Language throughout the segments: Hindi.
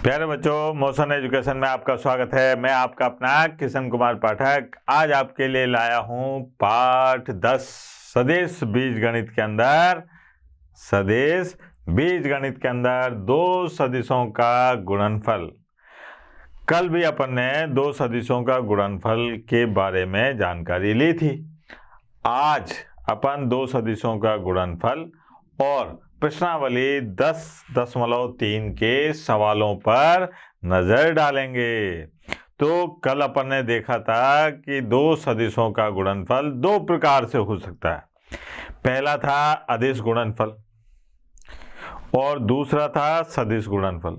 प्यारे बच्चों, मोशन एजुकेशन में आपका स्वागत है। मैं आपका अपना किशन कुमार पाठक आज आपके लिए लाया हूं पाठ 10 सदिश बीजगणित के अंदर दो सदिशों का गुणनफल। कल भी अपन ने दो सदिशों का गुणनफल के बारे में जानकारी ली थी। आज अपन दो सदिशों का गुणनफल और प्रश्नावली 10.3 के सवालों पर नजर डालेंगे। तो कल अपन ने देखा था कि दो सदिशों का गुणनफल दो प्रकार से हो सकता है। पहला था अदिश गुणनफल और दूसरा था सदिश गुणनफल।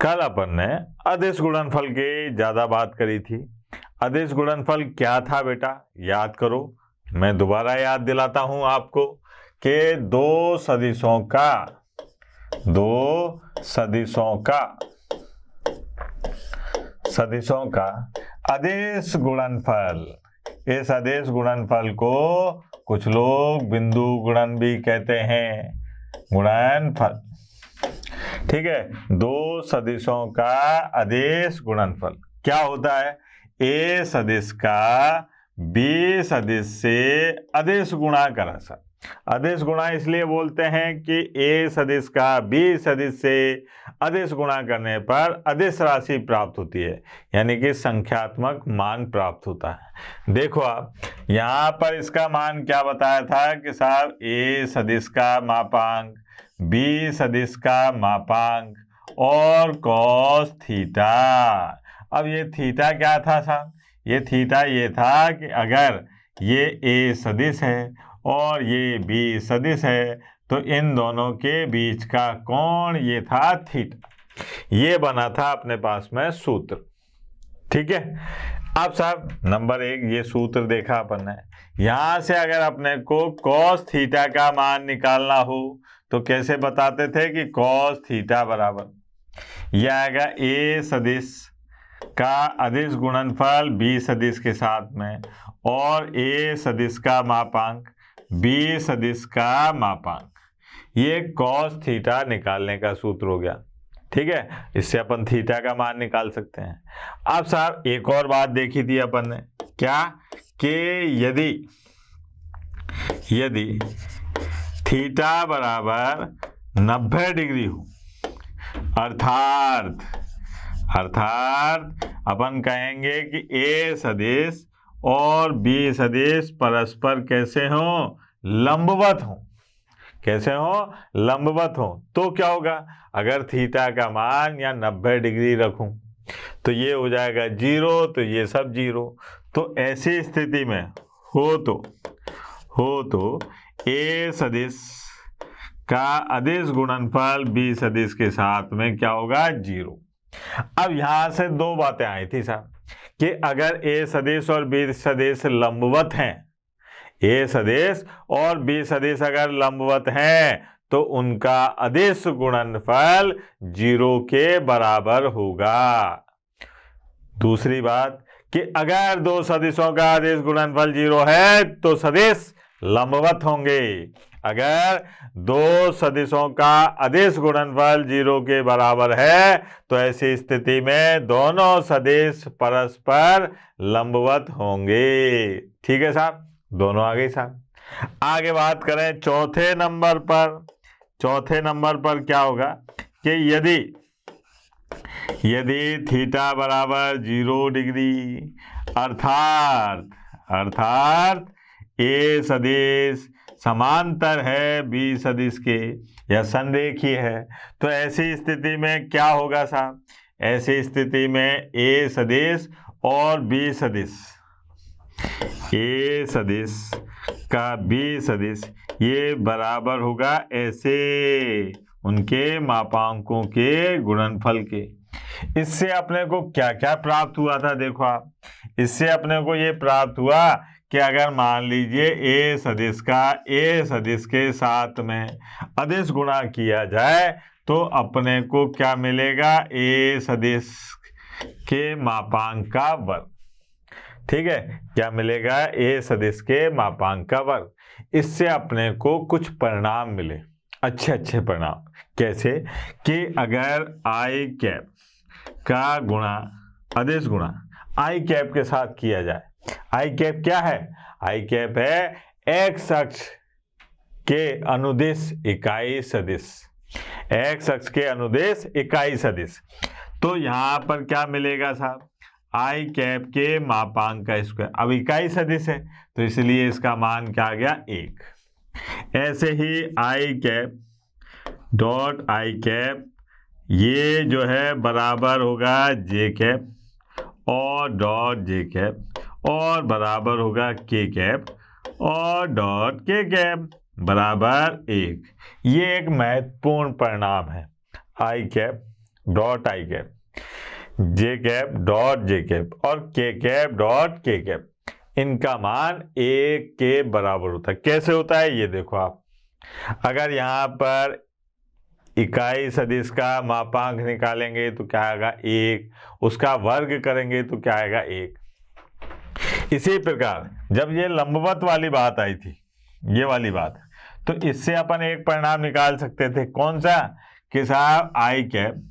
कल अपन ने अदिश गुणनफल की ज्यादा बात करी थी। अदिश गुणनफल क्या था बेटा, याद करो। मैं दोबारा याद दिलाता हूं आपको कि दो सदिशों का अदिश गुणनफल, इस अदिश गुणनफल को कुछ लोग बिंदु गुणन भी कहते हैं, गुणनफल। ठीक है, दो सदिशों का अदिश गुणनफल क्या होता है? ए सदिश का बी सदिश से अदिश गुणा करा सा। अदिश गुणा इसलिए बोलते हैं कि ए सदिश का बी सदिश से अदिश गुणा करने पर अदिश राशि प्राप्त होती है, यानी कि संख्यात्मक मान प्राप्त होता है। देखो आप यहाँ पर इसका मान क्या बताया था कि साहब ए सदिश का मापांक, बी सदिश का मापांक और कॉस थीटा। अब ये थीटा क्या था साहब? ये थीटा ये था कि अगर ये ए सदिश है और ये बी सदिश है तो इन दोनों के बीच का कोण ये था थीटा। ये बना था अपने पास में सूत्र। ठीक है, अब साहब नंबर 1 ये सूत्र देखा अपन ने। यहां से अगर अपने को cos थीटा का मान निकालना हो तो कैसे बताते थे कि cos थीटा बराबर यह आएगा ए सदिश का अदिश गुणनफल बी सदिश के साथ में और ए सदिश का मापांक बी सदिश का मापांक। ये cos थीटा निकालने का सूत्र हो गया। ठीक है, इससे अपन थीटा का मान निकाल सकते हैं। अब साहब एक और बात देखी थी अपन ने, क्या कि यदि थीटा बराबर 90 डिग्री हो, अर्थात अपन कहेंगे कि ए सदिश और बी सदिश परस्पर कैसे हो? लंबवत हो। कैसे हो? लंबवत हो। तो क्या होगा? अगर थीटा का मान या 90 डिग्री रखूं तो ये हो जाएगा 0, तो ये सब 0। तो ऐसी स्थिति में हो तो ए सदिश का अदिश गुणनफल बी सदिश के साथ में क्या होगा? 0। अब यहां से दो बातें आई थी साहब कि अगर ए सदिश और बी सदिश लंबवत हैं, ए सदिश और बी सदिश अगर लंबवत हैं तो उनका अदिश गुणनफल 0 के बराबर होगा। दूसरी बात कि अगर दो सदिशों का अदिश गुणनफल 0 है तो सदिश लंबवत होंगे। अगर दो सदिशों का अदिश गुणनफल 0 के बराबर है तो ऐसी स्थिति में दोनों सदिश परस्पर लंबवत होंगे। ठीक है साहब, दोनों आ गए साहब। आगे बात करें चौथे नंबर पर क्या होगा कि यदि थीटा बराबर 0 डिग्री अर्थात ए सदिश समांतर है बी सदिश के या संरेखीय है, तो ऐसी स्थिति में क्या होगा साहब? ऐसी स्थिति में ए सदिश और बी सदिश, ए सदिश का बी सदिश ये बराबर होगा ऐसे उनके मापांकों के गुणनफल के। इससे अपने को क्या क्या प्राप्त हुआ था? देखो आप, इससे अपने को ये प्राप्त हुआ कि अगर मान लीजिए ए सदिश का ए सदिश के साथ में अदिश गुणा किया जाए तो अपने को क्या मिलेगा? ए सदिश के मापांक का वर्ग। ठीक है, क्या मिलेगा? ए सदिश के मापांक का वर्ग। इससे अपने को कुछ परिणाम मिले। अच्छे अच्छे परिणाम। कैसे कि अगर आई कैप का गुणा अदिश गुणा आई कैप के साथ किया जाए। आई कैप क्या है? आई कैप है एक्स अक्ष के अनुदिश इकाई सदिश, एक्स अक्ष के अनुदिश इकाई सदिश। तो यहां पर क्या मिलेगा साहब? आई कैप के मापांक का स्क्वायर। अब इकाई सदिश है तो इसलिए इसका मान क्या आ गया? 1। ऐसे ही आई कैप डॉट आई कैप ये जो है बराबर होगा जे कैप और डॉट जे कैप और बराबर होगा के कैप और डॉट के कैप बराबर 1। ये एक महत्वपूर्ण परिणाम है। I cap dot I cap, J cap dot J cap और के कैप डॉट के कैप, इनका मान 1 के बराबर होता है। कैसे होता है ये देखो आप। अगर यहाँ पर इकाई सदिश का मापांक निकालेंगे तो क्या आएगा? 1। उसका वर्ग करेंगे तो क्या आएगा? 1। इसी प्रकार जब ये लंबवत वाली बात आई थी, ये वाली बात, तो इससे अपन एक परिणाम निकाल सकते थे। कौन सा? कि साहब आई कैप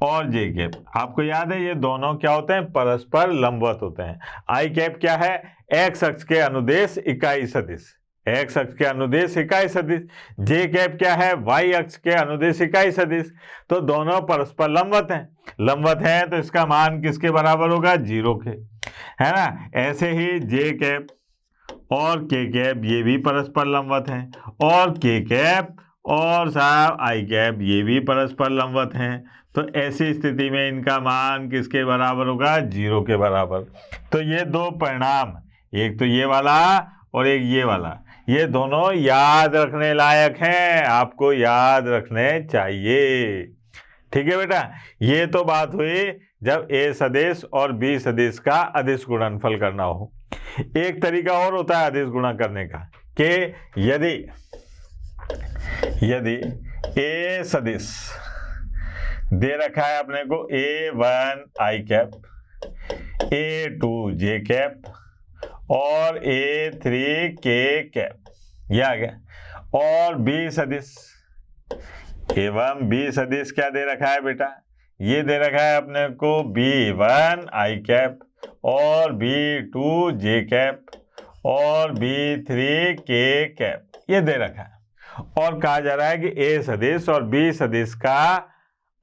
और जे कैप, आपको याद है ये दोनों क्या होते हैं? परस्पर लंबवत होते हैं। आई कैप क्या है? एक्स अक्ष के अनुदेश इकाई सदिश, एक्स अक्ष के अनुदेश इकाई सदिश। जे कैप क्या है? वाई अक्ष के अनुदेश इकाई सदिश। तो दोनों परस्पर लंबवत हैं। लंबवत हैं तो इसका मान किसके बराबर होगा? 0 के, है ना। ऐसे ही जे कैप और के कैप ये भी परस्पर लंबवत हैं, और के कैप और साहब आई कैप ये भी परस्पर लंबवत हैं। तो ऐसी स्थिति में इनका मान किसके बराबर होगा? 0 के बराबर। तो ये दो परिणाम, एक तो ये वाला और एक ये वाला, ये दोनों याद रखने लायक हैं, आपको याद रखने चाहिए। ठीक है बेटा। ये तो बात हुई जब ए सदिश और बी सदिश का अदिश गुणनफल करना हो। एक तरीका और होता है अदिश गुणा करने का कि यदि ए सदिश दे रखा है अपने को A1 आई कैप, A2 जे कैप और A3 के कैप, ये आ गया। और बी सदिश एवं बी सदिश क्या दे रखा है बेटा? ये दे रखा है अपने को B1 आई कैप और B2 जे कैप और B3 के कैप, ये दे रखा है। और कहा जा रहा है कि ए सदिश और बी सदिश का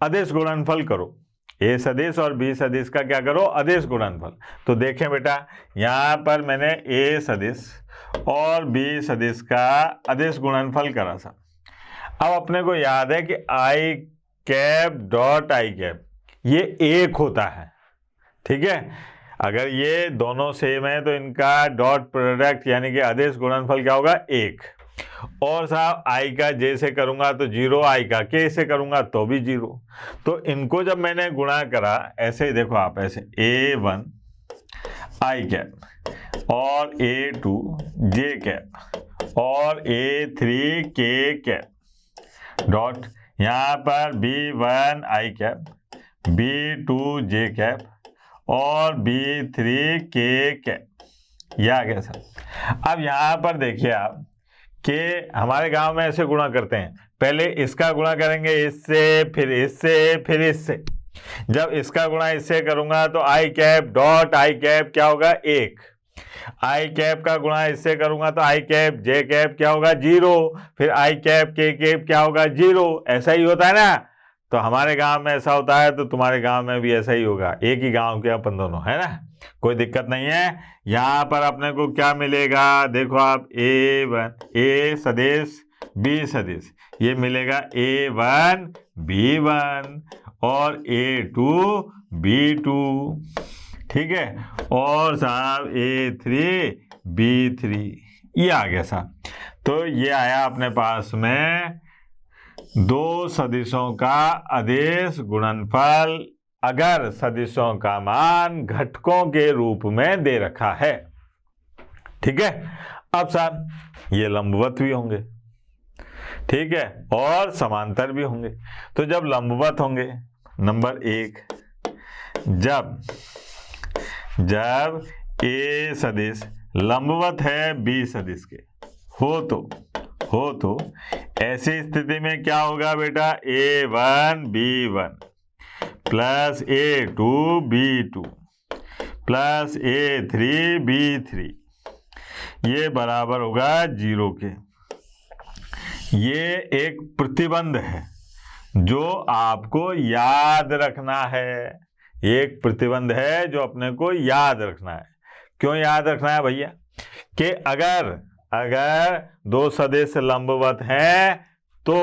अदिश गुणनफल करो। ए सदिश और बी सदिश का क्या करो? अदिश गुणनफल। तो देखें बेटा, यहाँ पर मैंने ए सदिश और बी सदिश का अदिश गुणनफल करा था। अब अपने को याद है कि आई कैप डॉट आई कैप ये 1 होता है। ठीक है। अगर ये दोनों सेम है तो इनका डॉट प्रोडक्ट यानी कि अदिश गुणनफल क्या होगा? 1। और साहब आई का जे से करूंगा तो 0, आई का के से करूंगा तो भी 0। तो इनको जब मैंने गुणा करा ऐसे ही देखो आप, ऐसे A1 आई कैप और A2 जे कैप और A3 के कैप डॉट, यहाँ पर B1 आई कैप, B2 जे कैप और B3 के कैप, यह आ गया सर। अब यहाँ पर देखिए आप कि हमारे गांव में ऐसे गुणा करते हैं, पहले इसका गुणा करेंगे इससे, फिर इससे, फिर इससे। जब इसका गुणा इससे करूंगा तो आई कैप डॉट आई कैप क्या होगा? 1। आई कैप का गुणा इससे करूंगा तो आई कैप जे कैप क्या होगा? 0। फिर आई कैप के कैप क्या होगा? 0। ऐसा ही होता है ना। तो हमारे गांव में ऐसा होता है तो तुम्हारे गांव में भी ऐसा ही होगा। एक ही गांव के अपन दोनों, है ना, कोई दिक्कत नहीं है। यहाँ पर अपने को क्या मिलेगा? देखो आप, A1 ए सदिश बी सदिश, ये मिलेगा A1 B1 और A2 B2। ठीक है। और साहब A3 B3, ये आ गया साहब। तो ये आया अपने पास में दो सदिशों का अदिश गुणनफल अगर सदिशों का मान घटकों के रूप में दे रखा है। ठीक है। अब साहब ये लंबवत भी होंगे, ठीक है, और समांतर भी होंगे। तो जब लंबवत होंगे, नंबर 1, जब ए सदिश लंबवत है बी सदिश के हो हो तो ऐसी स्थिति में क्या होगा बेटा, A1 B1 plus A2 B2 plus A3 B3 ये बराबर होगा 0 के। ये एक प्रतिबंध है जो आपको याद रखना है, एक प्रतिबंध है जो अपने को याद रखना है। क्यों याद रखना है भैया, कि अगर दो सदिश लंबवत हैं तो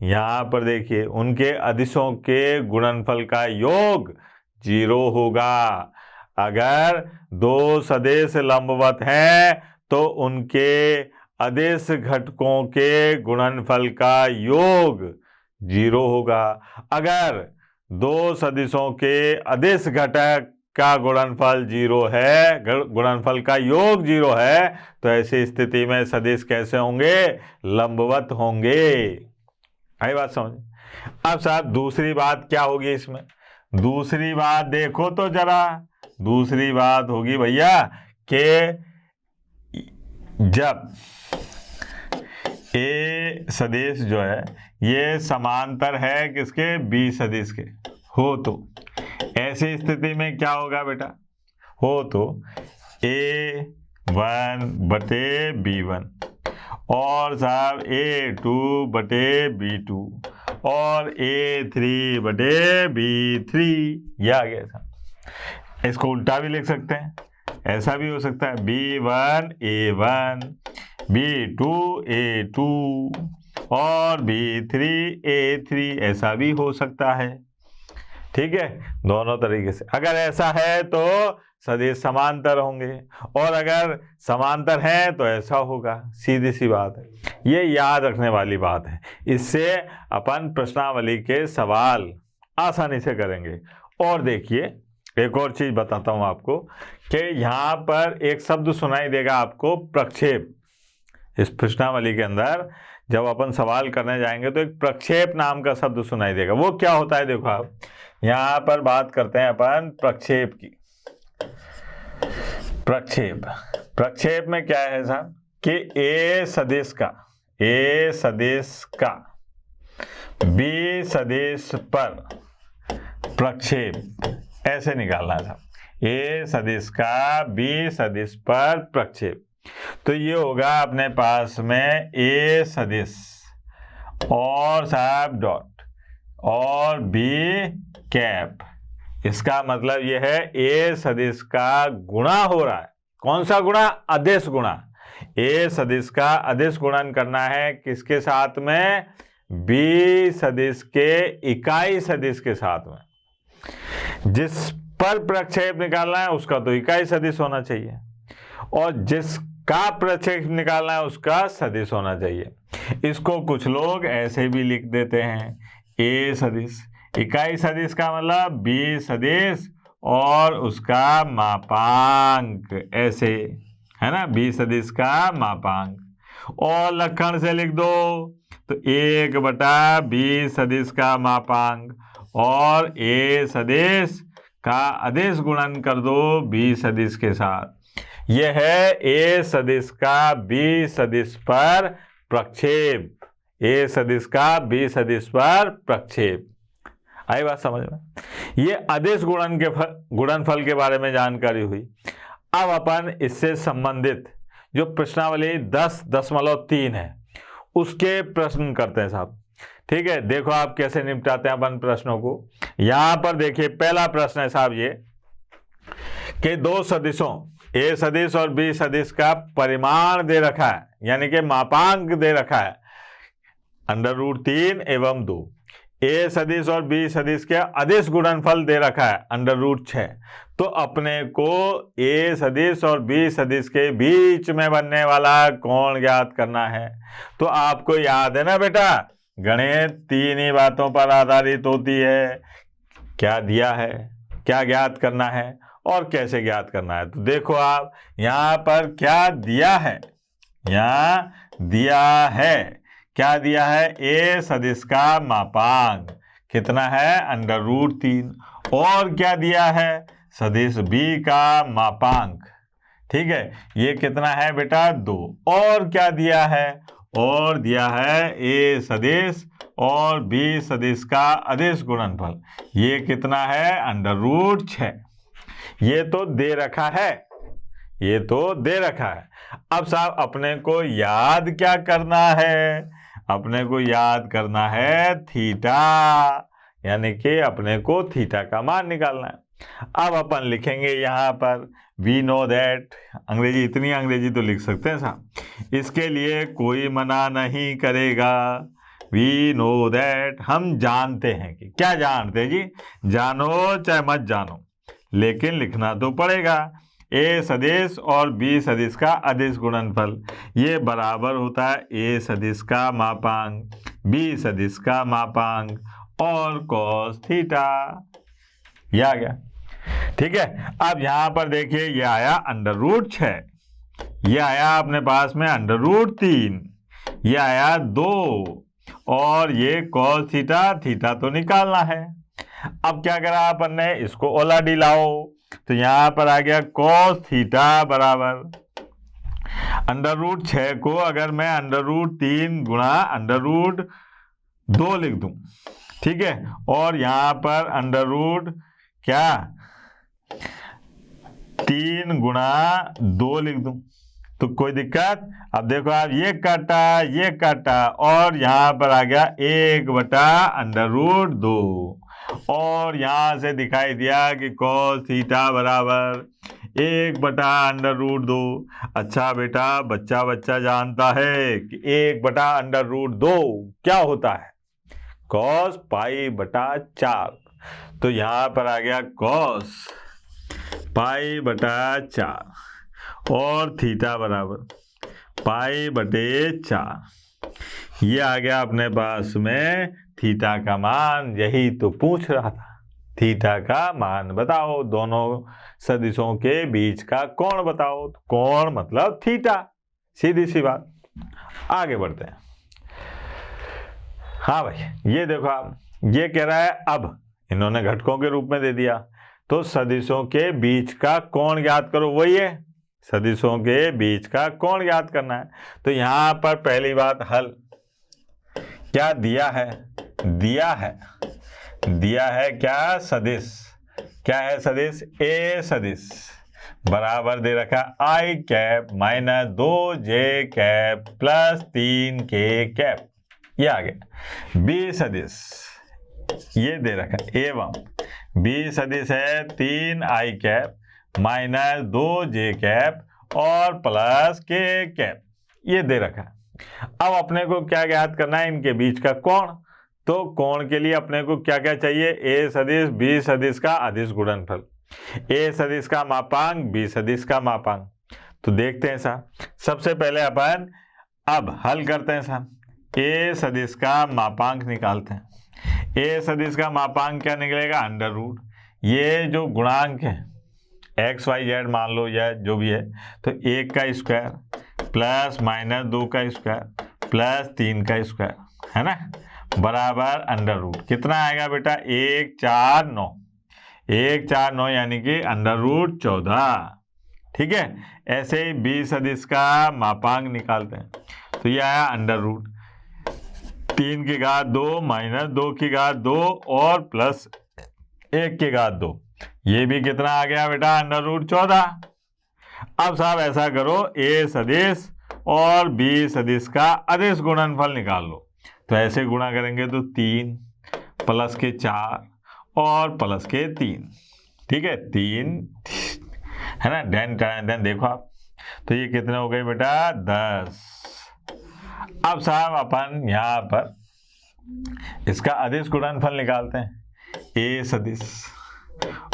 यहां पर देखिए उनके अदिशों के गुणनफल का योग 0 होगा। अगर दो सदिश लंबवत हैं तो उनके अदिश घटकों के गुणनफल का योग 0 होगा। अगर दो सदिशों के अदिश घटक का गुणनफल 0 है, गुणनफल का योग 0 है, तो ऐसी स्थिति में सदिश कैसे होंगे, लंबवत होंगे। आई बात समझ। अब साहब दूसरी बात क्या होगी इसमें, दूसरी बात देखो तो जरा, दूसरी बात होगी भैया कि जब ए सदिश जो है ये समांतर है किसके, बी सदिश के, हो तो ऐसी स्थिति में क्या होगा बेटा, हो तो A1 बटे B1 और साहब A2 बटे B2 और A3 बटे B3, ये आ गया था। इसको उल्टा भी लिख सकते हैं, ऐसा भी हो सकता है B1 A1 B2 A2 और B3 A3, ऐसा भी हो सकता है। ठीक है, दोनों तरीके से। अगर ऐसा है तो सदिश समांतर होंगे और अगर समांतर हैं तो ऐसा होगा, सीधी सी बात है। ये याद रखने वाली बात है, इससे अपन प्रश्नावली के सवाल आसानी से करेंगे। और देखिए एक और चीज बताता हूं आपको कि यहां पर एक शब्द सुनाई देगा आपको, प्रक्षेप। इस प्रश्नावली के अंदर जब अपन सवाल करने जाएंगे तो एक प्रक्षेप नाम का शब्द सुनाई देगा। वो क्या होता है, देखो आप यहां पर बात करते हैं अपन प्रक्षेप की। प्रक्षेप में क्या है साहब कि ए सदिश का बी सदिश पर प्रक्षेप, ऐसे निकालना था। ए सदिश का बी सदिश पर प्रक्षेप, तो ये होगा अपने पास में ए सदिश और साहब डॉट और बी कैप। इसका मतलब यह है ए सदिश का गुणा हो रहा है। कौन सा गुणा, अदिश गुणा। ए सदिश का अदिश गुणन करना है किसके साथ में, बी सदिश के इकाई सदिश के साथ में। जिस पर प्रक्षेप निकालना है उसका तो इकाई सदिश होना चाहिए और जिसका प्रक्षेप निकालना है उसका सदिश होना चाहिए। इसको कुछ लोग ऐसे भी लिख देते हैं, ए सदिश इकाई सदिश का मतलब बी सदिश और उसका मापांक, ऐसे है ना, बी सदिश का मापांक। और लक्षण से लिख दो तो 1 बटा बी सदिश का मापांक और ए सदिश का अदिश गुणन कर दो बी सदिश के साथ। यह है ए सदिश का बी सदिश पर प्रक्षेप, ए सदिश का बी सदिश पर प्रक्षेप। आई बात समझ में। ये अदिश गुणनफल के बारे में जानकारी हुई। अब अपन इससे संबंधित जो प्रश्नावली 10.3 है उसके प्रश्न करते हैं साहब। ठीक है, देखो आप कैसे निपटाते हैं अपन प्रश्नों को। यहां पर देखिए पहला प्रश्न है साहब ये कि दो सदिशों ए सदिश और बी सदिश का परिमाण दे रखा है, यानी कि मापांक दे रखा है √3 एवं 2। ए सदिश और बी सदिश के अदिश गुणनफल दे रखा है √6। तो अपने को ए सदिश और बी सदिश के बीच में बनने वाला कोण ज्ञात करना है। तो आपको याद है ना बेटा, गणित 3 ही बातों पर आधारित होती है, क्या दिया है, क्या ज्ञात करना है और कैसे ज्ञात करना है। तो देखो आप यहां पर क्या दिया है, यहां दिया है, क्या दिया है, ए सदिश का मापांक कितना है √3 और क्या दिया है, सदिश बी का मापांक। ठीक है, ये कितना है बेटा 2 और क्या दिया है, और दिया है a सदिश और b सदिश का अदिश गुणनफल। ये कितना है? √6। ये तो दे रखा है, ये तो दे रखा है। अब साहब अपने को याद क्या करना है? अपने को याद करना है थीटा, यानी कि अपने को थीटा का मान निकालना है। अब अपन लिखेंगे यहाँ पर वी नो दैट, अंग्रेजी इतनी अंग्रेजी तो लिख सकते हैं साहब, इसके लिए कोई मना नहीं करेगा। वी नो दैट, हम जानते हैं कि, क्या जानते हैं जी? जानो चाहे मत जानो, लेकिन लिखना तो पड़ेगा। ए सदिश और बी सदिश का अदिश गुणनफल ये बराबर होता है ए सदिश का मापांक बी सदिश का मापांक और cos थीटा। ये आ गया, ठीक है। अब यहां पर देखिए ये आया √6, ये आया अपने पास में √3, ये आया 2 और ये cos थीटा, थीटा तो निकालना है। अब क्या करा अपन ने? इसको ओलाडी लाओ, तो यहां पर आ गया cos थीटा बराबर √6 को अगर मैं √3 गुणा √2 लिख दूं, ठीक है, और यहां पर क्या 3 गुणा 2 लिख दूं तो कोई दिक्कत? अब देखो आप, ये काटा और यहां पर आ गया 1/√2 और यहां से दिखाई दिया कि cos थीटा बराबर 1/√2। अच्छा बेटा, बच्चा जानता है कि 1/√2 क्या होता है? cos π/4। तो यहां पर आ गया cos π/4 और थीटा बराबर π/4। ये आ गया अपने पास में थीटा का मान। यही तो पूछ रहा था, थीटा का मान बताओ, दोनों सदिशों के बीच का कोण बताओ। तो कोण मतलब थीटा, सीधी सी बात। आगे बढ़ते हैं। हाँ भाई, ये देखो आप, ये कह रहा है, अब इन्होंने घटकों के रूप में दे दिया, तो सदिशों के बीच का कोण ज्ञात करो। वही है, सदिशों के बीच का कोण ज्ञात करना है। तो यहां पर पहली बात, हल क्या दिया है? दिया है क्या? सदिश। क्या है सदिश? ए सदिश बराबर दे रखा i cap - 2j cap plus 3k cap. ये आ गया। बी सदिश ये दे रखा, एवं बी सदिश है 3i कैप - 2j कैप और प्लस k कैप, ये दे रखा। अब अपने को क्या ज्ञात करना है? इनके बीच का कोण। तो कोण के लिए अपने को क्या क्या चाहिए? ए सदिश बी सदिश का अदिश गुणनफल, ए सदिश का मापांक बी सदिश का मापांक। तो देखते हैं साहब, सबसे पहले अपन अब हल करते हैं साहब। ए सदिश का मापांक निकालते हैं। ए सदिश का मापांक क्या निकलेगा? √। ये जो गुणांक है x y z मान लो या जो भी है, तो 1 का स्क्वायर प्लस -2 का स्क्वायर प्लस 3 का स्क्वायर, है ना, बराबर √। कितना आएगा बेटा? 149, 149 यानी कि √14। ठीक है। ऐसे ही बी सदिश का मापांक निकालते हैं। तो ये आया √। 3 की घात 2 -2 की घात 2 और प्लस 1 की घात 2, ये भी कितना आ गया बेटा? √14। अब साहब ऐसा करो, ए सदिश और बी सदिश का अदिश गुणनफल निकाल लो। तो ऐसे गुणा करेंगे तो 3 प्लस के 4 और प्लस के 3, ठीक है, 3 है ना, देन देखो आप, तो ये कितने हो गए बेटा? 10। अब साहब अपन यहाँ पर इसका अदिश गुणनफल निकालते हैं। ए सदिश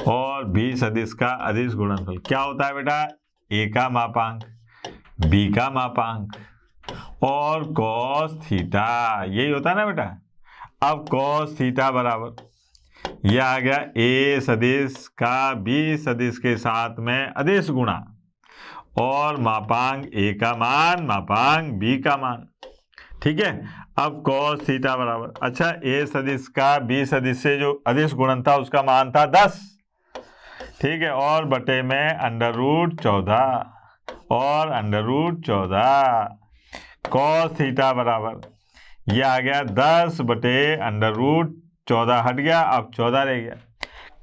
और बी सदिश का अदिश गुणनफल क्या होता है बेटा? ए का मापांक बी का मापांक और cos थीटा, यही होता है ना बेटा। अब cos थीटा बराबर यह आ गया ए सदिश का बी सदिश के साथ में अदिश गुणा और मापांक ए का मान मापांक बी का मान, ठीक है। अब cos थीटा बराबर, अच्छा, ए सदिश का बी सदिश से जो अदिश गुणन था उसका मान था 10, ठीक है, और बटे में √14 और √14 कॉस थीटा बराबर, ये आ गया 10/√14 हट गया, अब 14 रह गया,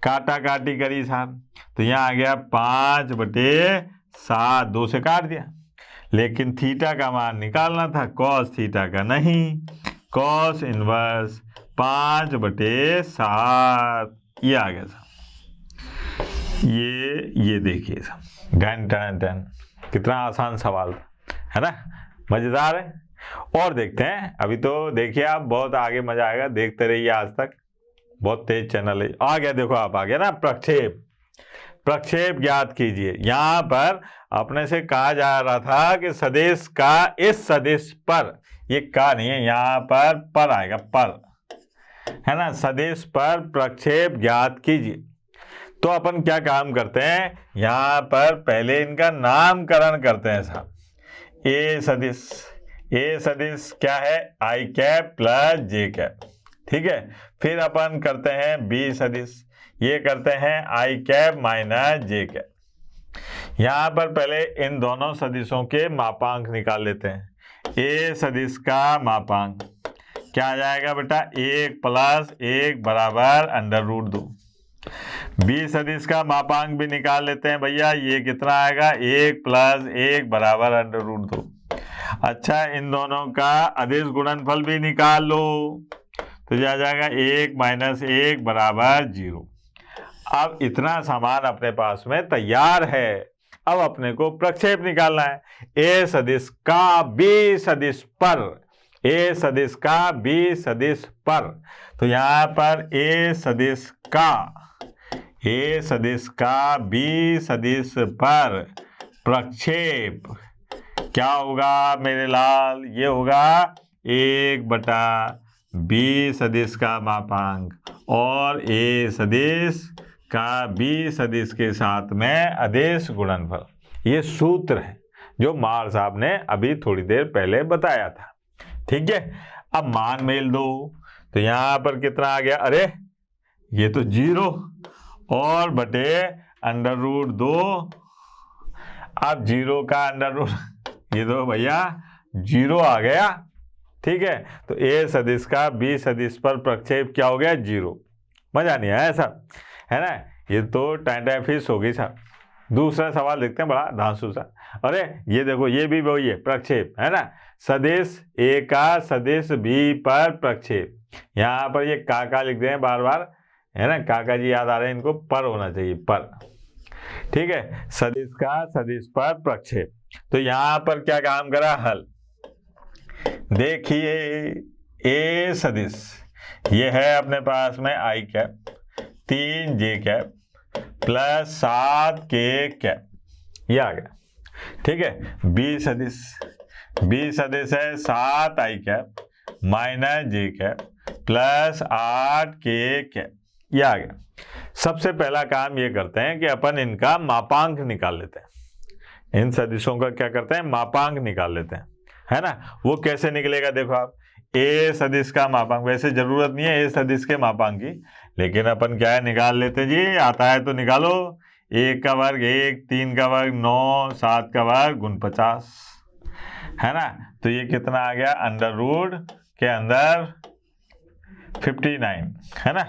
काटा काटी करी साहब, तो यहाँ आ गया 5/7, 2 से काट दिया, लेकिन थीटा का मान निकालना था, कॉस थीटा का नहीं, कॉस इनवर्स 5/7 ये आ गया साहब। ये देखिए साहब, डन डन डन, कितना आसान सवाल है ना, मजेदार है। और देखते हैं, अभी तो देखिए आप, बहुत आगे मजा आएगा, देखते रहिए आज तक, बहुत तेज चैनल है। आ गया, देखो आप, आ गया ना प्रक्षेप, प्रक्षेप ज्ञात कीजिए। यहां पर अपने से कहा जा रहा था कि सदिश का इस सदिश पर, ये का नहीं है, यहां पर आएगा, पर है ना, सदिश पर प्रक्षेप ज्ञात कीजिए। तो अपन क्या काम करते हैं, यहां पर पहले इनका नामकरण करते हैं साहब। ए सदिश क्या है, I cap plus J cap, ठीक है। फिर अपन करते हैं बी सदिश, ये करते हैं आई कैप माइनस जे कैप। यहां पर पहले इन दोनों सदिशों के मापांक निकाल लेते हैं। ए सदिश का मापांक क्या आ जाएगा बेटा, 1 + 1 बराबर √2। बी सदिश का मापांक भी निकाल लेते हैं भैया, ये कितना आएगा, 1 + 1 बराबर √2। अच्छा, इन दोनों का अदिश गुणनफल भी निकाल लो, तो ये आ जाएगा 1 - 1 बराबर 0। अब इतना सामान अपने पास में तैयार है, अब अपने को प्रक्षेप निकालना है। ए सदिश का बी सदिश पर, ए सदिश का बी सदिश पर, तो यहां पर ए सदिश का बी सदिश पर प्रक्षेप क्या होगा मेरे लाल, ये होगा 1/b सदिश का मापांक, और ए सदिश का बी सदिश के साथ में अदिश गुणनफल। ये सूत्र है जो मार साहब ने अभी थोड़ी देर पहले बताया था, ठीक है। अब मान मेल दो, तो यहां पर कितना आ गया, अरे ये तो 0 और बटे √2। अब 0 का √, ये तो भैया 0 आ गया, ठीक है। तो ए सदिश का बी सदिश पर प्रक्षेप क्या हो गया, 0। मजा नहीं आया साहब, है ना, ये तो टाइम फिश हो गई साहब। दूसरा सवाल देखते हैं, बड़ा धांसू सा। अरे ये देखो, ये भी वही है, प्रक्षेप है ना, सदिश ए का सदिश बी पर प्रक्षेप। यहाँ पर ये का लिख दे बार बार, है ना, काका जी याद आ रहे हैं, इनको पर होना चाहिए, पर, ठीक है। सदिश का सदिश पर प्रक्षेप, तो यहां पर क्या काम करा, हल। देखिए ए सदिश ये है अपने पास में आई कैप 3 जे कैप प्लस 7 के कैप, ये आ गया, ठीक है। बी सदिश है 7 आई कैप माइनस जे कैप प्लस 8 के कैप, ये आ गया। सबसे पहला काम ये करते हैं कि अपन इनका मापांक निकाल लेते हैं। इन सदिशों का क्या करते हैं, मापांक निकाल लेते हैं, है ना। वो कैसे निकलेगा, देखो आप, ए सदिश का मापांक, वैसे जरूरत नहीं है ए सदिश के मापांक की, लेकिन अपन क्या है, निकाल लेते जी, आता है तो निकालो। 1 का वर्ग 1, 3 का वर्ग 9, 7 का वर्ग 49, है ना। तो ये कितना आ गया, √ के अंदर 59, है ना।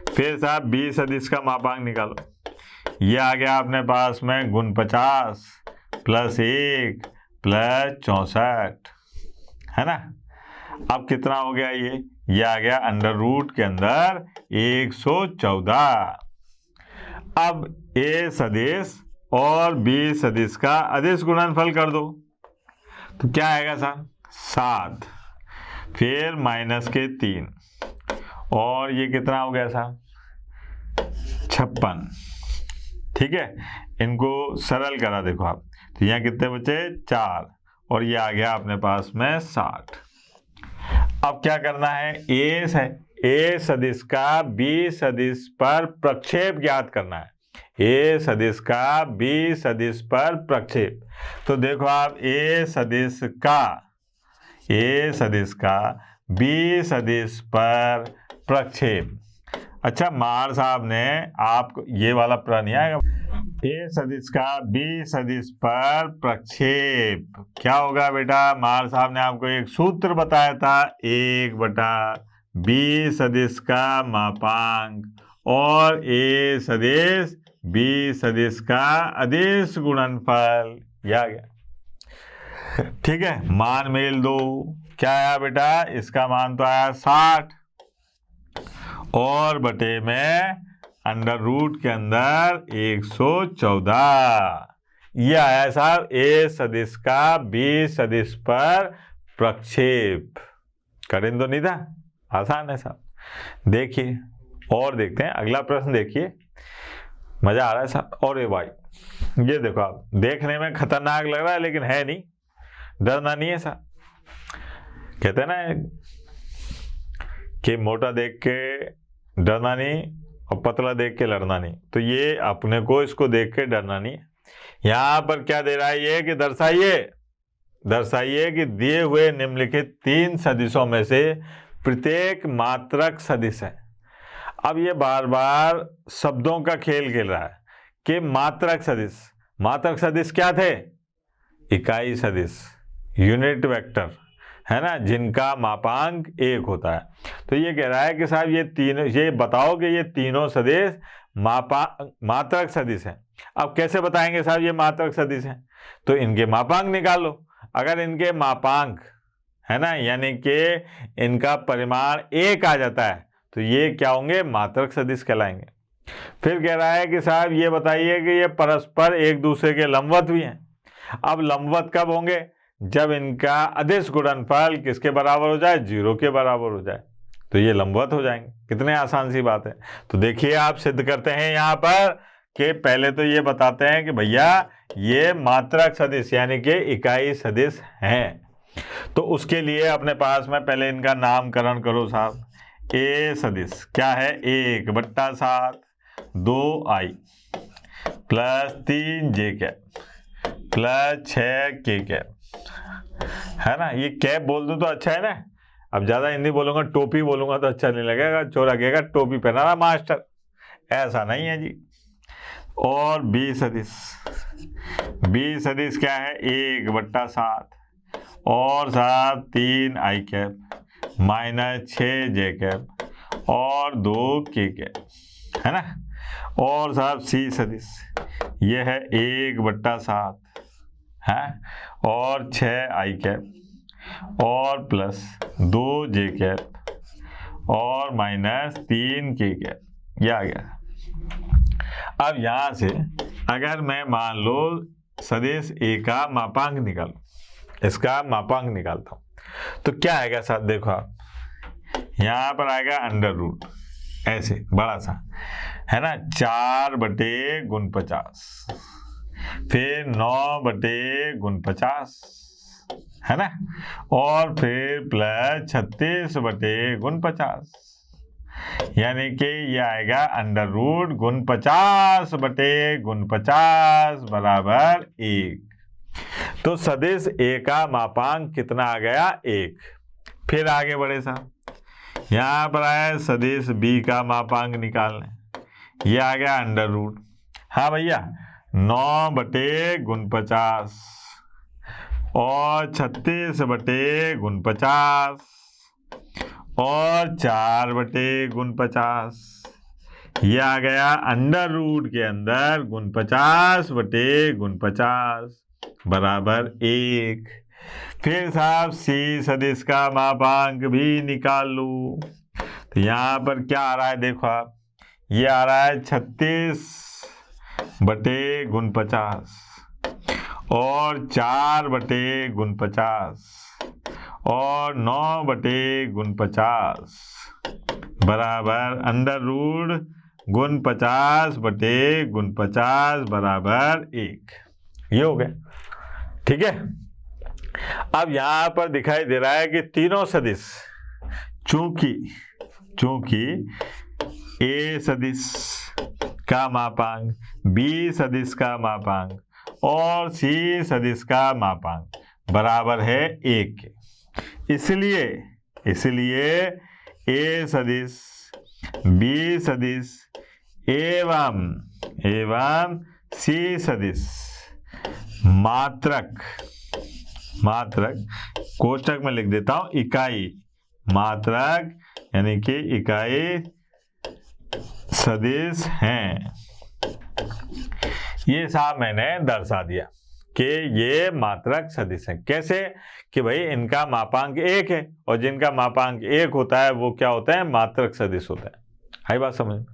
फिर साहब बी सदिश का मापांक निकालो, ये आ गया अपने पास में 49 + 1 + 64, है ना। अब कितना हो गया, ये आ गया √ के अंदर 114। अब ए सदिश और बी सदिश का अदिश गुणनफल कर दो, तो क्या आएगा साहब, 7, फिर -3, और ये कितना हो गया साहब, 56, ठीक है। इनको सरल करा देखो आप, तो यहाँ कितने बचे, 4, और ये आ गया अपने पास में 60। अब क्या करना है, ए सदिश का बी सदिश पर प्रक्षेप ज्ञात करना है। ए सदिश का बी सदिश पर प्रक्षेप, तो देखो आप, ए सदिश का बी सदिश पर प्रक्षेप। अच्छा, मार साहब ने आपको ये वाला प्र नहीं आएगा, ए सदिश का बी सदिश पर प्रक्षेप क्या होगा बेटा? मार साहब ने आपको एक सूत्र बताया था, 1/बी सदिश का मापांक और ए सदिश बी सदिश का अदिश गुणनफल। यह आ गया। ठीक है, मान मेल दो। क्या आया बेटा? इसका मान तो आया 60 और बटे में अंडर रूट के अंदर 114। यह आया साहब ए सदिश का बी सदिश पर प्रक्षेप। करें तो नहीं था, आसान है साहब। देखिए और देखते हैं अगला प्रश्न। देखिए मजा आ रहा है साहब। और ये भाई ये देखो, आप देखने में खतरनाक लग रहा है लेकिन है नहीं, डरना नहीं है साहब। कहते हैं ना कि मोटा देख के डरना नहीं और पतला देख के लड़ना नहीं, तो ये अपने को इसको देख के डरना नहीं है। यहां पर क्या दे रहा है ये कि दर्शाइए कि दिए हुए निम्नलिखित 3 सदिशों में से प्रत्येक मात्रक सदिश है। अब ये बार बार शब्दों का खेल खेल रहा है कि मात्रक सदिश क्या थे? इकाई सदिश, यूनिट वेक्टर, है ना, जिनका मापांक 1 होता है। तो ये कह रहा है कि साहब ये बताओ कि ये तीनों सदिश मात्रक सदिश हैं। अब कैसे बताएंगे साहब ये मात्रक सदिश हैं? तो इनके मापांक निकालो। अगर इनके मापांक, है ना, यानी कि इनका परिमाण 1 आ जाता है तो ये क्या होंगे? मात्रक सदिश कहलाएंगे। फिर कह रहा है कि साहब ये बताइए कि ये परस्पर एक दूसरे के लंबवत भी हैं। अब लंबवत कब होंगे? जब इनका अदिश गुणनफल किसके बराबर हो जाए? 0 के बराबर हो जाए, तो ये लंबवत हो जाएंगे। कितने आसान सी बात है। तो देखिए आप सिद्ध करते हैं यहाँ पर कि पहले तो ये बताते हैं कि भैया ये मात्रक सदिश यानी कि इकाई सदिश हैं। तो उसके लिए अपने पास में पहले इनका नामकरण करो साहब। ए सदिश क्या है? 1/7 2i plus 3j cap plus 6k cap, है ना। ये कैप बोल दूं तो अच्छा है ना। अब ज्यादा हिंदी बोलूंगा, टोपी बोलूंगा तो अच्छा नहीं लगेगा, चोरा कहेगा टोपी पहना रहा मास्टर, ऐसा नहीं है जी। और बी सदिश क्या है? 1/7 और साहब 3i cap minus 6j cap और 2k कैप, है ना। और साहब सी सदिश ये है 1/7 है और 6i कैप और प्लस 2j कैप और माइनस 3k कैप। यह आ गया। अब यहां से अगर मैं मान लो सदिश ए का मापांक निकालूं, इसका मापांक निकालता हूं तो क्या आएगा साहब? देखो आप यहां पर आएगा अंडर रूट ऐसे बड़ा सा, है ना, 4/50 फिर 9/50, है ना, और फिर प्लस 36/50, यानी कि ये आएगा अंडर रूट गुण 50/50 बराबर 1। तो सदिश ए का मापांक कितना आ गया? 1। फिर आगे बढ़े साहब, यहां पर आया सदिश बी का मापांक निकालने, ये आ गया अंडर रूट, हाँ भैया, 9/50 और 36/50 और 4/50, ये आ गया अंडर रूट के अंदर गुण 50/50 बराबर 1। फिर साहब सी सदिश का मापांक भी निकाल लो। तो यहाँ पर क्या आ रहा है? देखो आप, ये आ रहा है 36/50 और 4/50 और 9/50 बराबर अंडर रूट गुण 50/50 बराबर 1। ये हो गया, ठीक है। अब यहां पर दिखाई दे रहा है कि तीनों सदिश, चूंकि ए सदिश का मापांक, बी सदिश का मापांक और सी सदिश का मापांक बराबर है 1 के, इसलिए ए सदिश, बी सदिश एवं सी सदिश मात्रक कोष्टक में लिख देता हूं इकाई मात्रक यानी कि इकाई सदिश हैं। ये साहब मैंने दर्शा दिया कि ये मात्रक सदिश है। कैसे कि भाई इनका मापांक 1 है और जिनका मापांक 1 होता है वो क्या होता है, मात्रक सदिश होता है। आई बात समझ में?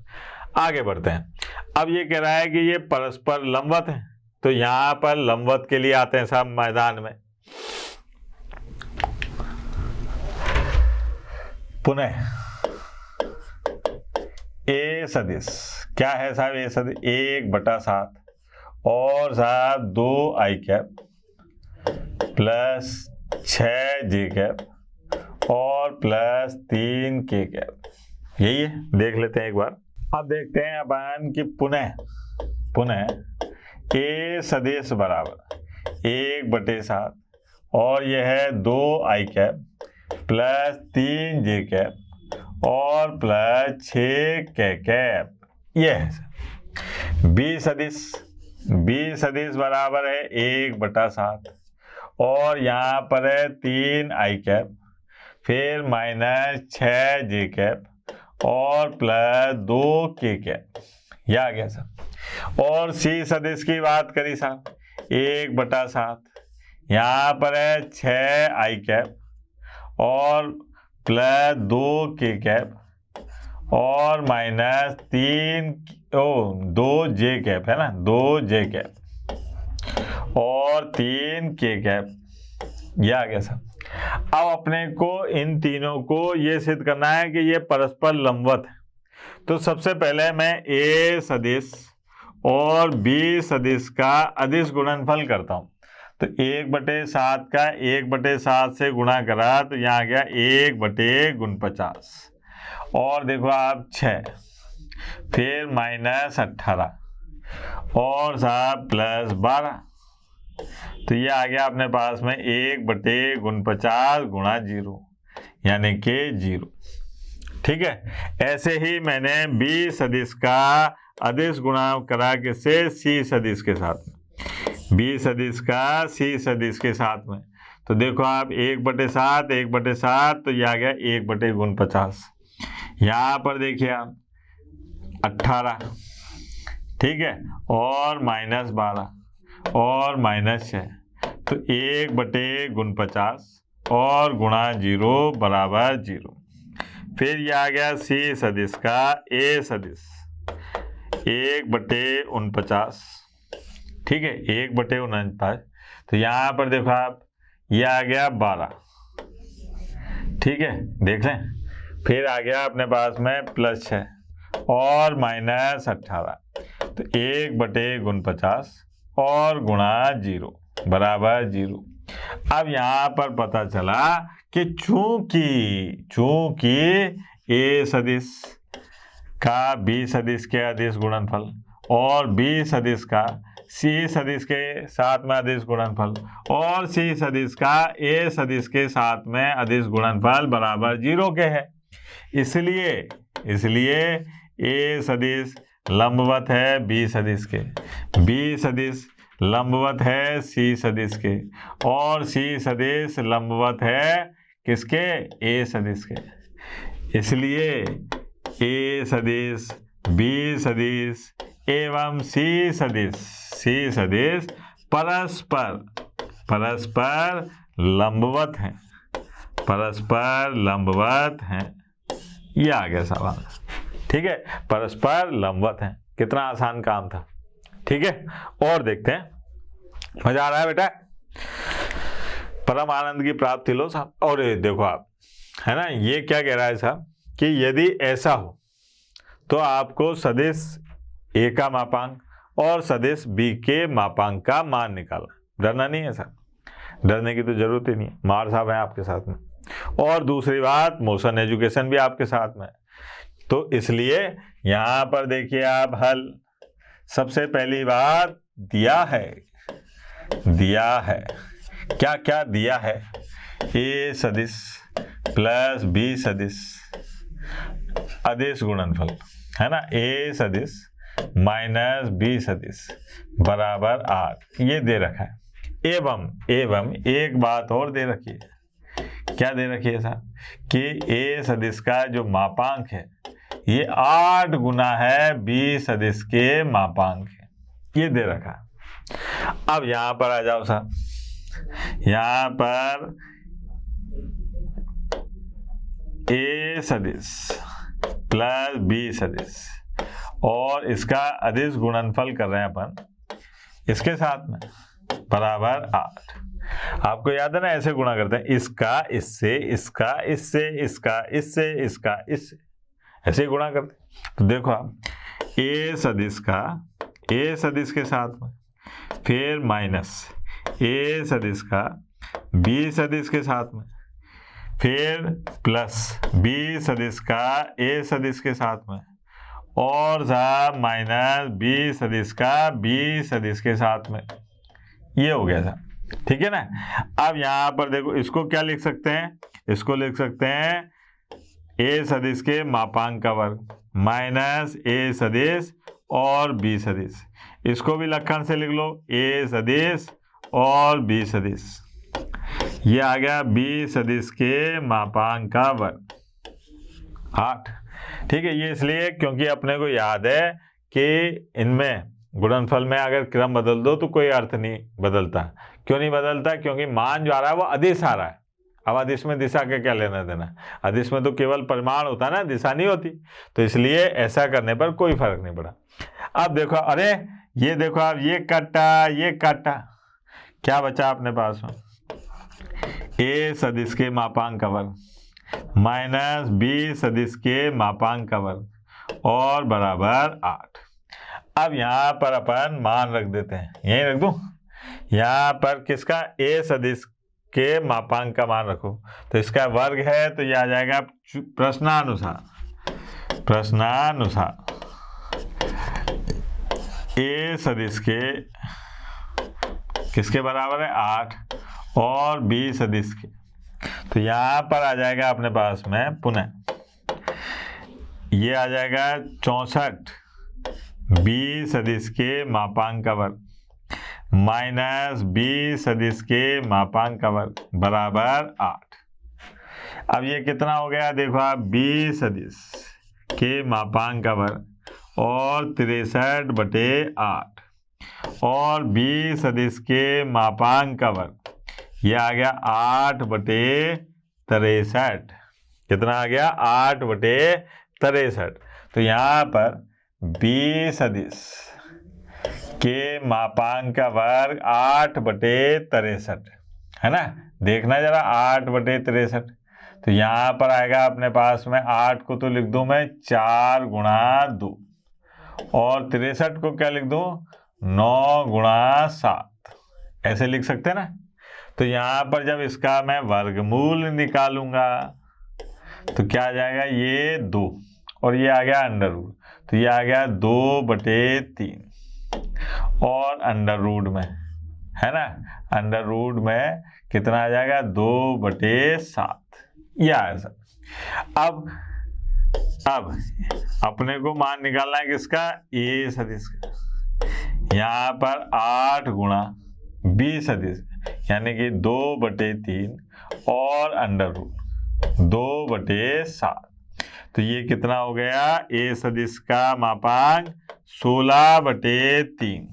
आगे बढ़ते हैं। अब ये कह रहा है कि ये परस्पर लंबवत है, तो यहां पर लंबवत के लिए आते हैं साहब मैदान में। पुनः ए सदिश क्या है साहब, ए सदिश 1/7 और साहब 2i cap plus 6j cap और प्लस 3k कैप, यही है। देख लेते हैं एक बार। अब देखते हैं अपन कि पुनः ए सदिश बराबर 1/7 और यह है 2i cap plus 3j cap और प्लस 6k कैप, यह है। बी सदिश बराबर है 1/7 और यहाँ पर है 3i कैप फिर माइनस 6j कैप और प्लस 2k कैप, यह आ गया सर। और सी सदिश की बात करी साहब 1/7, यहाँ पर है 6i कैप और प्लस 2k कैप और माइनस 2j कैप है ना, 2j कैप और 3k कैप, यह आ गया सर। अब अपने को इन तीनों को ये सिद्ध करना है कि ये परस्पर लंबवत है। तो सबसे पहले मैं ए सदिश और बी सदिश का अदिश गुणनफल करता हूं। तो 1/7 का 1/7 से गुणा करा तो यहाँ आ गया 1/49 और देखो आप 6 फिर माइनस 18 और साहब प्लस 12, तो ये आ गया अपने पास में 1/49 गुणा 0 यानी कि 0। ठीक है, ऐसे ही मैंने बी सदिश का अदिश गुणा करा किससे, सी सदिश के साथ में, बी सदिश का सी सदिश के साथ में। तो देखो आप 1/7 1/7 तो यह आ गया 1/49। यहाँ पर देखिए आप 18, ठीक है, और माइनस 12 और माइनस 6, तो 1/49 और गुणा 0 बराबर 0। फिर यह आ गया सी सदिश का ए सदिश 1/49, ठीक है, 1/49। तो यहाँ पर देखो आप ये आ गया 12, ठीक है, देख लें। फिर आ गया अपने पास में प्लस 6 और माइनस 18, तो 1/49 और गुणा 0 बराबर 0। अब यहाँ पर पता चला कि चूंकि ए सदिश का बी सदिश के अदिश गुणनफल और बी सदिश का सी सदिश के साथ में अदिश गुणनफल और सी सदिश का ए सदिश के साथ में अदिश गुणनफल बराबर 0 के है, इसलिए ए सदिश लंबवत है बी सदिश के, बी सदिश लंबवत है सी सदिश के और सी सदिश लंबवत है किसके, ए सदिश के। इसलिए ए सदिश बी सदिश एवं सी सदिश परस्पर लंबवत हैं, ये आ गया सवाल। ठीक है, परस्पर लंबवत हैं। कितना आसान काम था, ठीक है। और देखते हैं, मजा आ रहा है बेटा, परम आनंद की प्राप्ति लो साहब। और ये देखो आप, है ना, ये क्या कह रहा है साहब कि यदि ऐसा हो तो आपको सदिश ए का मापांक और सदिश बी के मापांक का मान निकालना। डरना नहीं है साहब, डरने की तो जरूरत ही नहीं है, मार साहब है आपके साथ में। और दूसरी बात, मोशन एजुकेशन भी आपके साथ में। तो इसलिए यहां पर देखिए आप हल, सबसे पहली बात दिया है क्या क्या दिया है, ए सदिश प्लस बी सदिश अदिश गुणनफल, है ना, ए सदिश माइनस बी सदिश बराबर 8 ये दे रखा है। एवं एक बात और दे रखी है। क्या दे रखी है साहब कि ए सदिश का जो मापांक है ये 8 गुना है बी सदिश के मापांक है, ये दे रखा है। अब यहां पर आ जाओ साहब, यहां पर ए सदिश प्लस बी सदिश और इसका अदिश गुणनफल कर रहे हैं अपन इसके साथ में बराबर 8। आपको याद है ना, ऐसे गुणा करते हैं, इसका इससे, इसका इससे, इसका इससे, इसका इससे, ऐसे ही गुणा करते हैं। तो देखो आप ए सदिश का ए सदिश के साथ में, फिर माइनस ए सदिश का बी सदिश के साथ में, फिर प्लस बी सदिश का ए सदिश के साथ में, और माइनस बी सदिश का बी सदिश के साथ में। ये हो गया था, ठीक है ना। अब यहां पर देखो, इसको क्या लिख सकते हैं, इसको लिख सकते हैं ए सदिश के मापांक का वर्ग माइनस ए सदिश और बी सदिश। इसको भी लक्षण से लिख लो, ए सदिश और बी सदिश। ये आ गया बी सदिश के मापांक का वर्ग 8। ठीक है, ये इसलिए क्योंकि अपने को याद है कि इनमें गुणनफल में अगर क्रम बदल दो तो कोई अर्थ नहीं बदलता। क्यों नहीं बदलता? क्योंकि मान जो आ रहा है वो अदिश आ रहा है। अब अदिश में दिशा का क्या लेना देना, अदिश में तो केवल परिमाण होता है ना, दिशा नहीं होती। तो इसलिए ऐसा करने पर कोई फर्क नहीं पड़ा। अब देखो, अरे ये देखो आप, ये काटा, क्या बचा अपने पास में? ए सदिश के मापांक का वर्ग माइनस बी सदिश के मापांक का वर्ग और बराबर 8। अब यहां पर अपन मान रख देते हैं, यहीं रख दूं। यहां पर किसका? ए सदिश के मापांक का मान रखो, तो इसका वर्ग है तो यह आ जाएगा प्रश्नानुसार ए सदिश के किसके बराबर है? 8 और बी सदिश के। तो यहां पर आ जाएगा अपने पास में पुनः ये आ जाएगा 64 बी सदिश के मापांक का वर्ग माइनस बी सदिश के मापांक का वर्ग बराबर 8। अब ये कितना हो गया? देखो आप, बी सदिश के मापांक का वर्ग और 63/8 और बी सदिश के मापांक का वर्ग, ये आ गया 8/63। कितना आ गया? 8/63। तो यहाँ पर बी सदिश के मापांक का वर्ग 8/63 है ना। देखना जरा, 8/63। तो यहाँ पर आएगा अपने पास में 8 को तो लिख दूं मैं 4 × 2 और 63 को क्या लिख दूं? 9 × 7, ऐसे लिख सकते हैं ना। तो यहाँ पर जब इसका मैं वर्गमूल निकालूंगा तो क्या आ जाएगा? ये 2 और ये आ गया अंडर रूट, तो ये आ गया 2/3 और अंडर रूट में है ना, अंडर रूट में कितना आ जाएगा? 2/7। यह आया सर। अब अपने को मान निकालना है किसका? ए सदिश का। यहाँ पर 8 गुणा बी सदिश यानी कि 2/3 और अंडर रूट 2/7। तो ये कितना हो गया? ए सदिश का मापांक 16/3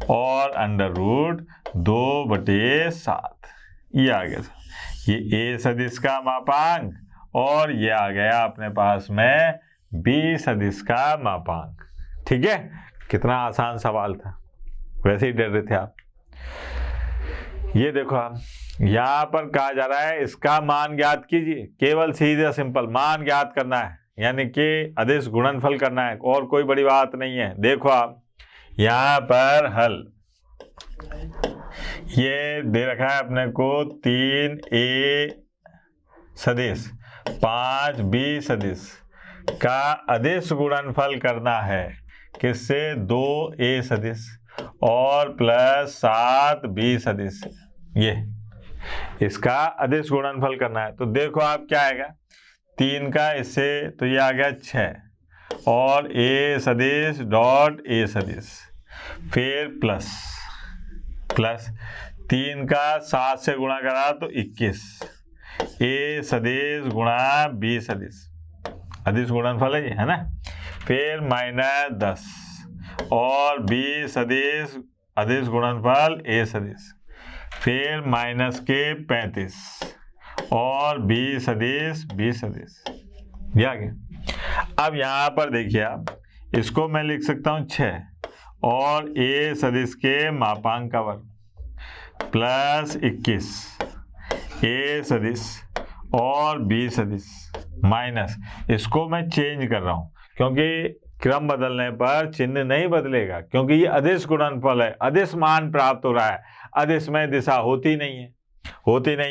और अंडर रूट 2/7। ये आ गया, ये ए सदिश का मापांक और ये आ गया अपने पास में बी सदिश का मापांक। ठीक है, कितना आसान सवाल था, वैसे ही डर रहे थे आप। ये देखो आप, यहाँ पर कहा जा रहा है इसका मान ज्ञात कीजिए। केवल सीधा सिंपल मान ज्ञात करना है, यानी कि अदिश गुणनफल करना है, और कोई बड़ी बात नहीं है। देखो आप, यहाँ पर हल ये दे रखा है अपने को 3a सदिश 5b सदिश का अदिश गुणनफल करना है। किससे? 2a सदिश और प्लस 7b सदिश। ये इसका अदिश गुणनफल करना है। तो देखो आप क्या आएगा, 3 का इससे तो ये आ गया 6 और ए सदिश डॉट ए सदिश, फिर प्लस 3 का 7 से गुणा करा तो 21, ए सदिश गुणा बी सदिश, अदिश गुणनफल है ये, है ना। फिर -10 और बी सदिश अदिश गुणनफल ए सदिश, फिर -35 और बी सदिश बी सदिश, ये आ गया। अब यहाँ पर देखिए आप, इसको मैं लिख सकता हूँ 6 और ए सदिश के मापांक का वर्ग प्लस 21 ए सदिश और बी सदिश माइनस, इसको मैं चेंज कर रहा हूँ क्योंकि क्रम बदलने पर चिन्ह नहीं बदलेगा, क्योंकि ये अदिश गुणनफल है, अदिश मान प्राप्त हो रहा है, अदिश में दिशा होती नहीं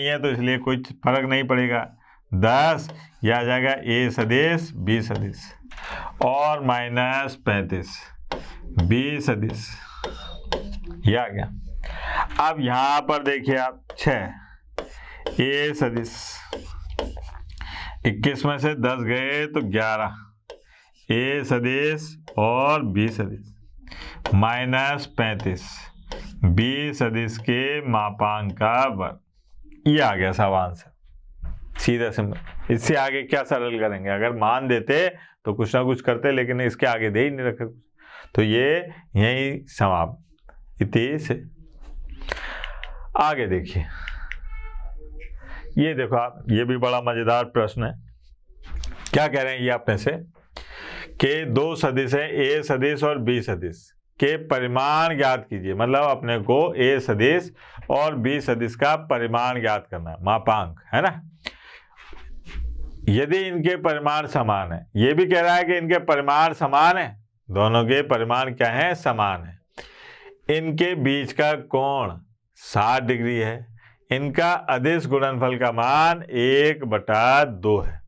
है तो इसलिए कोई फर्क नहीं पड़ेगा। 10 ये आ जाएगा ए सदिश बी सदिश और -35 बी सदिश, ये आ गया। अब यहाँ पर देखिए आप 6 ए सदिश, 21 में से 10 गए तो 11 ए सदिश और बी सदिश -35 बी सदिश के मापांक का वर्ग, ये आ गया सब आंसर, सीधा सिंपल। इससे आगे क्या सरल करेंगे, अगर मान देते तो कुछ ना कुछ करते, लेकिन इसके आगे दे ही नहीं रखे कुछ, तो ये यही समाप्त। इति से आगे देखिए, ये देखो आप, ये भी बड़ा मजेदार प्रश्न है। क्या कह रहे हैं ये अपने से कि 2 सदिश है ए सदिश और बी सदिश के परिमाण ज्ञात कीजिए, मतलब अपने को ए सदिश और बी सदिश का परिमाण ज्ञात करना है, मापांक, है ना। यदि इनके परिमाण समान है, ये भी कह रहा है कि इनके परिमाण समान है, दोनों के परिमाण क्या है, समान है, इनके बीच का कोण 60 डिग्री है, इनका अदिश गुणनफल का मान 1/2 है।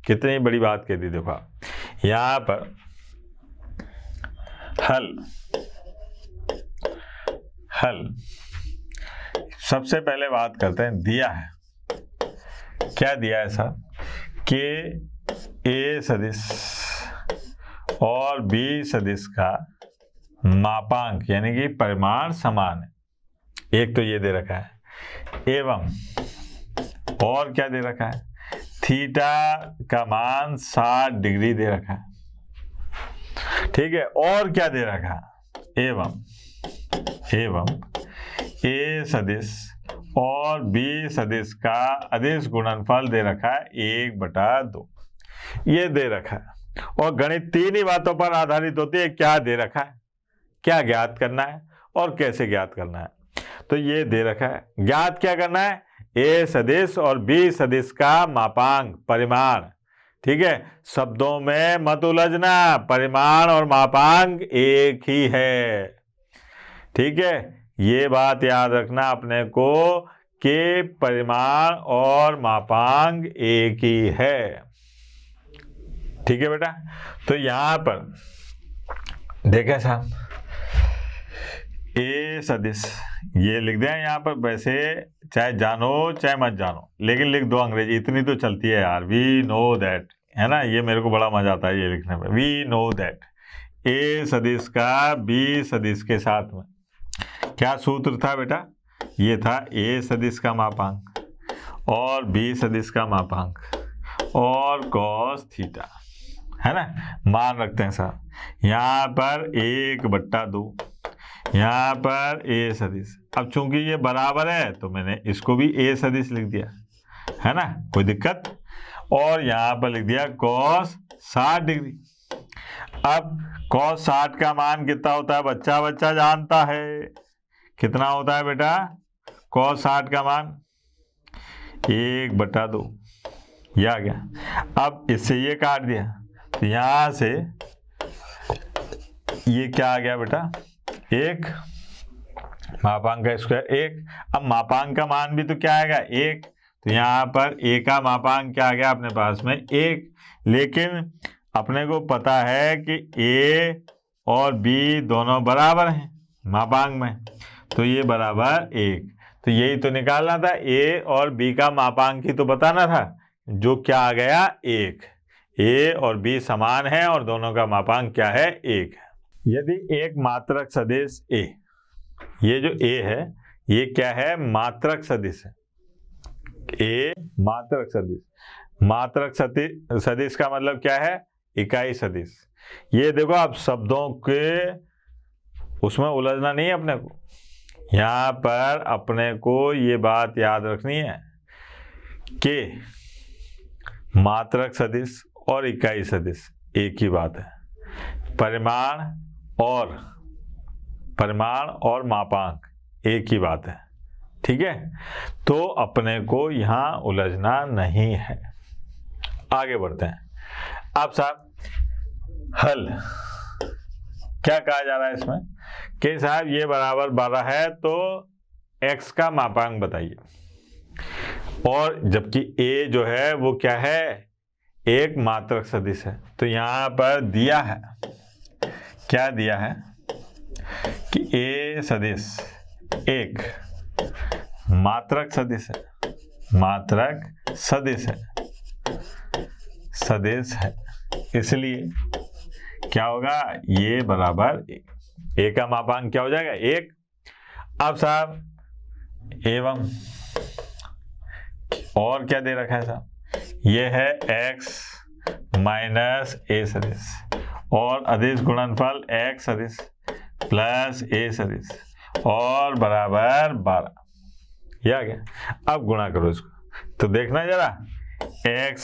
कितनी बड़ी बात कह दी, देखो यहाँ पर हल सबसे पहले बात करते हैं, दिया है, क्या दिया है साहब कि ए सदिश और बी सदिश का मापांक यानी कि परिमाण समान है, एक तो ये दे रखा है, एवं और क्या दे रखा है, थीटा का मान 60 डिग्री दे रखा है, ठीक है। और क्या दे रखा है, एवं ए सदिश और बी सदिश का अदिश गुणनफल दे रखा है 1/2, ये दे रखा है। और गणित 3 ही बातों पर आधारित होती है, क्या दे रखा है, क्या ज्ञात करना है और कैसे ज्ञात करना है। तो ये दे रखा है, ज्ञात क्या करना है, ए सदिश और बी सदिश का मापांक, परिमाण, ठीक है। शब्दों में मत उलझना, परिमाण और मापांक एक ही है, ठीक है। ये बात याद रखना अपने को कि परिमाण और मापांक एक ही है, ठीक है बेटा। तो यहां पर देखें साहब, ए सदिश ये लिख दें यहाँ पर, वैसे चाहे जानो चाहे मत जानो, लेकिन लिख दो अंग्रेजी, इतनी तो चलती है यार, वी नो दैट, है ना, ये मेरे को बड़ा मजा आता है ये लिखने में, वी नो दैट ए सदिश का बी सदिश के साथ में क्या सूत्र था बेटा, ये था ए सदिश का मापांक और बी सदिश का मापांक और cos थीटा, है ना। मान रखते हैं साहब, यहाँ पर 1/2, यहाँ पर ए सदिश, अब चूंकि ये बराबर है तो मैंने इसको भी ए सदिश लिख दिया, है ना, कोई दिक्कत। और यहाँ पर लिख दिया cos 60 डिग्री। अब cos 60 का मान कितना होता है, बच्चा जानता है, कितना होता है बेटा, cos 60 का मान 1/2, ये आ गया। अब इससे ये काट दिया तो यहाँ से ये क्या आ गया बेटा, 1 मापांक का स्क्वायर 1। अब मापांक का मान भी तो क्या आएगा, 1, तो यहाँ पर ए का मापांक क्या आ गया अपने पास में 1, लेकिन अपने को पता है कि ए और बी दोनों बराबर हैं मापांक में, तो ये बराबर 1, तो यही तो निकालना था, ए और बी का मापांक ही तो बताना था, जो क्या आ गया 1। ए और बी समान है और दोनों का मापांक क्या है, 1 है। यदि एक मात्रक सदिश ए, ये जो ए है ये क्या है, मात्रक सदिश है। ए मात्रक सदिश, मात्रक सदिश का मतलब क्या है, इकाई सदिश। ये देखो आप शब्दों के उसमें उलझना नहीं है अपने को, यहाँ पर अपने को ये बात याद रखनी है कि मात्रक सदिश और इकाई सदिश एक ही बात है। परिमाण और मापांक एक ही बात है, ठीक है। तो अपने को यहाँ उलझना नहीं है। आगे बढ़ते हैं। अब साहब हल क्या कहा जा रहा है इसमें कि साहब ये बराबर 12 है तो x का मापांक बताइए, और जबकि a जो है वो क्या है, एक मात्रक सदिश है। तो यहां पर दिया है, क्या दिया है कि a सदिश एक मात्रक सदिश है, मात्रक सदिश है, इसलिए क्या होगा, ये बराबर ए का मापांक क्या हो जाएगा, 1। अब साहब एवं और क्या दे रखा है साहब, ये है x माइनस ए सदिश और अदिश गुणनफल x सदिश प्लस ए सदिश और बराबर 12। ये आ गया। अब गुणा करो इसको, तो देखना जरा, x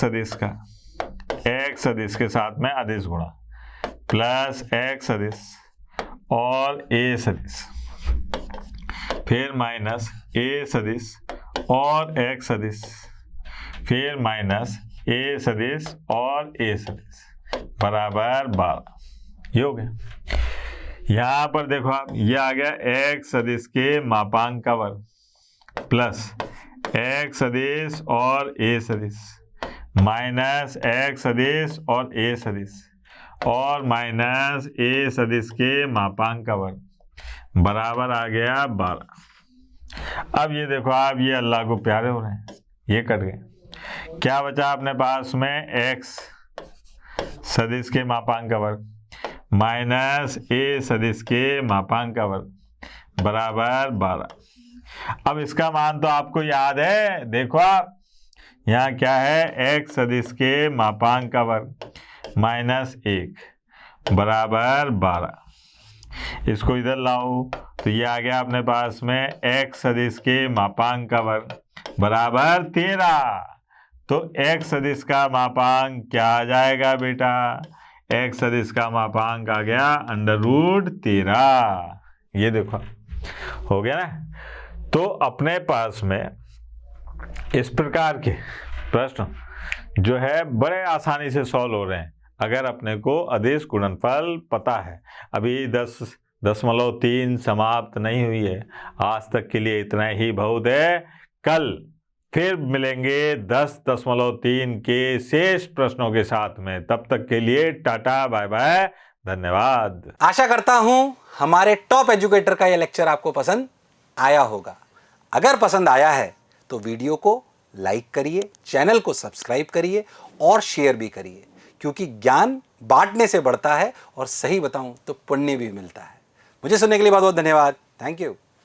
सदिश के साथ में अदिश गुणा प्लस x सदिश और a सदिश, फिर माइनस a सदिश और x सदिश, फिर माइनस a सदिश और a सदिश बराबर 12। ये हो गया। यहाँ पर देखो आप, ये आ गया x सदिश के मापांक का वर्ग प्लस x सदिश और a सदिश माइनस x सदिश और a सदिश और माइनस a सदिश के मापांक का वर्ग बराबर आ गया 12। अब ये देखो आप, ये अल्लाह को प्यारे हो रहे हैं, ये कट गए। क्या बचा अपने पास में, x सदिश के मापांक का वर्ग माइनस a सदिश के मापांक का वर्ग बराबर 12। अब इसका मान तो आपको याद है, देखो आप यहाँ क्या है, x सदिश के मापांक का वर्ग माइनस 1 बराबर 12। इसको इधर लाओ तो ये आ गया अपने पास में x सदिश के मापांक का वर्ग बराबर 13। तो x सदिश का मापांक क्या आ जाएगा बेटा, x सदिश का मापांक आ गया √13। ये देखो हो गया ना। तो अपने पास में इस प्रकार के प्रश्न जो है बड़े आसानी से सॉल्व हो रहे हैं अगर अपने को अदिश गुणनफल पता है। अभी 10.3 समाप्त नहीं हुई है, आज तक के लिए इतना ही बहुत है। कल फिर मिलेंगे 10.3 के शेष प्रश्नों के साथ में। तब तक के लिए टाटा बाय बाय, धन्यवाद। आशा करता हूं हमारे टॉप एजुकेटर का यह लेक्चर आपको पसंद आया होगा। अगर पसंद आया है तो वीडियो को लाइक करिए, चैनल को सब्सक्राइब करिए और शेयर भी करिए, क्योंकि ज्ञान बांटने से बढ़ता है और सही बताऊं तो पुण्य भी मिलता है। मुझे सुनने के लिए बहुत बहुत धन्यवाद। Thank you.